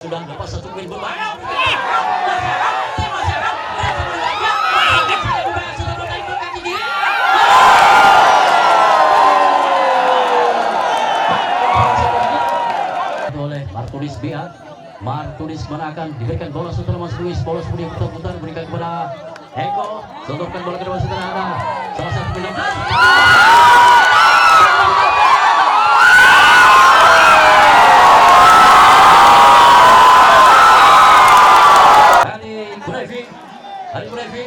Sudah lepas satu poin berbahaya. Oleh Martunis BA. Martunis mana akan diberikan bola setelah Mas Luis, bola kemudian putar-putar berikan kepada Eko, sodorkan bola ke depan setelah salah satu pemain. Ali Kurevi